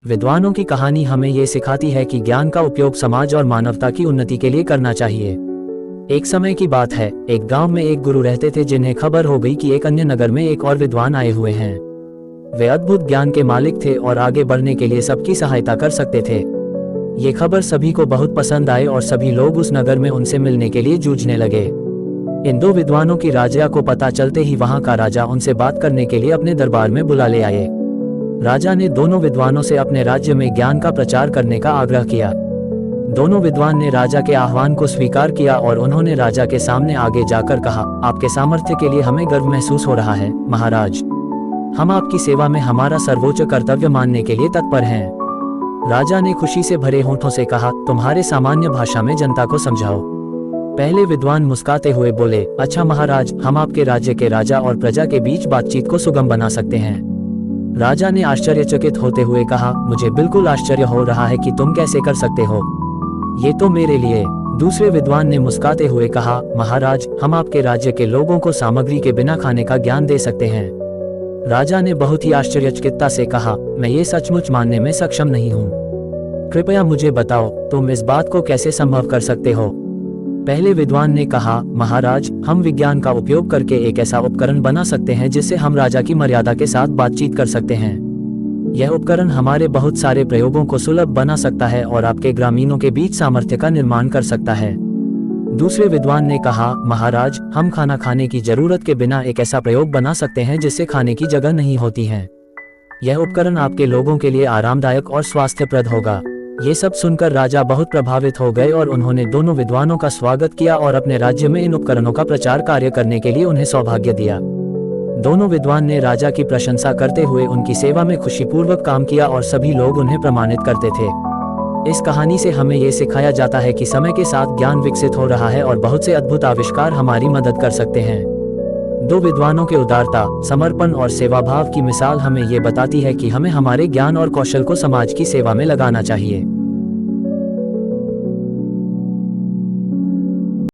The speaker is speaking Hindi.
विद्वानों की कहानी हमें ये सिखाती है कि ज्ञान का उपयोग समाज और मानवता की उन्नति के लिए करना चाहिए। एक समय की बात है, एक गांव में एक गुरु रहते थे जिन्हें खबर हो गई कि एक अन्य नगर में एक और विद्वान आए हुए हैं। वे अद्भुत ज्ञान के मालिक थे और आगे बढ़ने के लिए सबकी सहायता कर सकते थे। ये खबर सभी को बहुत पसंद आई और सभी लोग उस नगर में उनसे मिलने के लिए जूझने लगे। इन दो विद्वानों की राजा को पता चलते ही वहां का राजा उनसे बात करने के लिए अपने दरबार में बुला ले आए। राजा ने दोनों विद्वानों से अपने राज्य में ज्ञान का प्रचार करने का आग्रह किया। दोनों विद्वान ने राजा के आह्वान को स्वीकार किया और उन्होंने राजा के सामने आगे जाकर कहा, आपके सामर्थ्य के लिए हमें गर्व महसूस हो रहा है महाराज। हम आपकी सेवा में हमारा सर्वोच्च कर्तव्य मानने के लिए तत्पर हैं। राजा ने खुशी से भरे होठों से कहा, तुम्हारे सामान्य भाषा में जनता को समझाओ। पहले विद्वान मुस्कुराते हुए बोले, अच्छा महाराज, हम आपके राज्य के राजा और प्रजा के बीच बातचीत को सुगम बना सकते हैं। राजा ने आश्चर्यचकित होते हुए कहा, मुझे बिल्कुल आश्चर्य हो रहा है कि तुम कैसे कर सकते हो। ये तो मेरे लिए। दूसरे विद्वान ने मुस्कुराते हुए कहा, महाराज, हम आपके राज्य के लोगों को सामग्री के बिना खाने का ज्ञान दे सकते हैं। राजा ने बहुत ही आश्चर्यचकितता से कहा, मैं ये सचमुच मानने में सक्षम नहीं हूँ। कृपया मुझे बताओ, तुम इस बात को कैसे संभव कर सकते हो। पहले विद्वान ने कहा, महाराज, हम विज्ञान का उपयोग करके एक ऐसा उपकरण बना सकते हैं जिससे हम राजा की मर्यादा के साथ बातचीत कर सकते हैं। यह उपकरण हमारे बहुत सारे प्रयोगों को सुलभ बना सकता है और आपके ग्रामीणों के बीच सामर्थ्य का निर्माण कर सकता है। दूसरे विद्वान ने कहा, महाराज, हम खाना खाने की जरूरत के बिना एक ऐसा प्रयोग बना सकते हैं जिससे खाने की जगह नहीं होती है। यह उपकरण आपके लोगों के लिए आरामदायक और स्वास्थ्यप्रद होगा। ये सब सुनकर राजा बहुत प्रभावित हो गए और उन्होंने दोनों विद्वानों का स्वागत किया और अपने राज्य में इन उपकरणों का प्रचार कार्य करने के लिए उन्हें सौभाग्य दिया। दोनों विद्वान ने राजा की प्रशंसा करते हुए उनकी सेवा में खुशीपूर्वक काम किया और सभी लोग उन्हें प्रमाणित करते थे। इस कहानी से हमें ये सिखाया जाता है कि समय के साथ ज्ञान विकसित हो रहा है और बहुत से अद्भुत आविष्कार हमारी मदद कर सकते हैं। दो विद्वानों के उदारता, समर्पण और सेवाभाव की मिसाल हमें ये बताती है कि हमें हमारे ज्ञान और कौशल को समाज की सेवा में लगाना चाहिए।